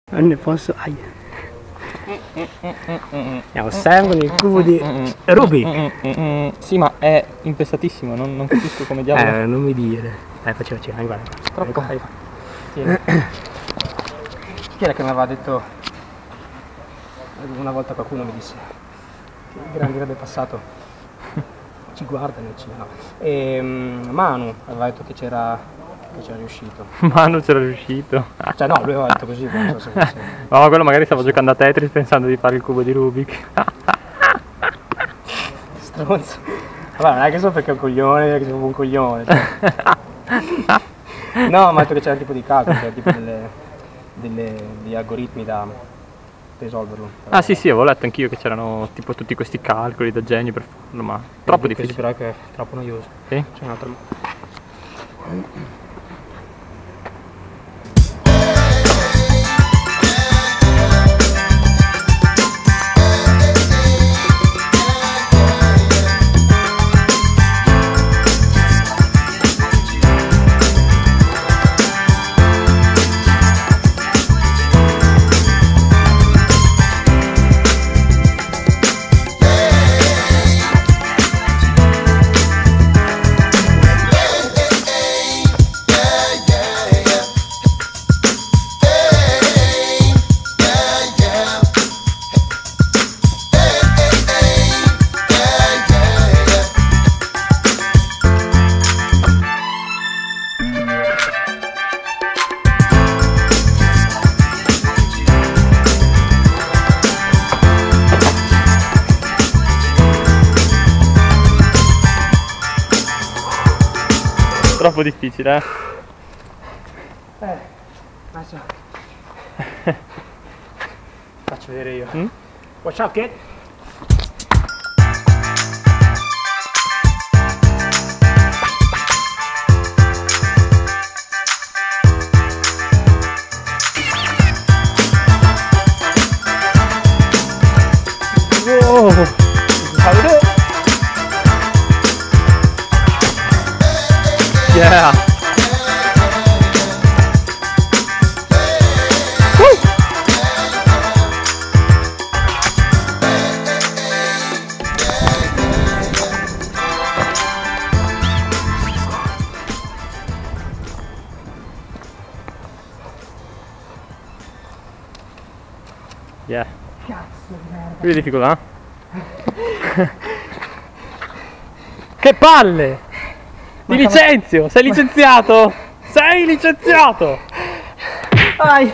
Non ne posso. Andiamo sempre con il cubo di Rubik. Sì, ma è impestatissimo, non capisco come diavolo. Non mi dire. Dai, facciamoci, guarda. Troppo. Chi era che mi aveva detto? Una volta qualcuno mi disse che il grande del passato ci guarda nel cinema. E Manu aveva detto che c'era riuscito. Manu c'era riuscito. Cioè no, lui aveva detto così, non so se fosse. No, quello magari stava giocando a Tetris pensando di fare il cubo di Rubik. Stronzo. Vabbè, non è che so perché è un coglione, è che sono un coglione. Cioè. No, ma ha detto che c'era un tipo di calcolo, c'era tipo degli algoritmi da risolverlo. Ah sì, avevo letto anch'io che c'erano tipo tutti questi calcoli da genio per farlo, ma troppo difficile. Però che è troppo noioso. Sì? C'è un altro. Troppo difficile, Adesso faccio vedere io. Mm? Watch out, kid! Wow! How we do it? Yeah! Yeah. Cazzo di merda. Qui è difficoltà? Che palle! Ti licenzio! Sei licenziato! Sei licenziato! Vai!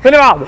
Me ne vado!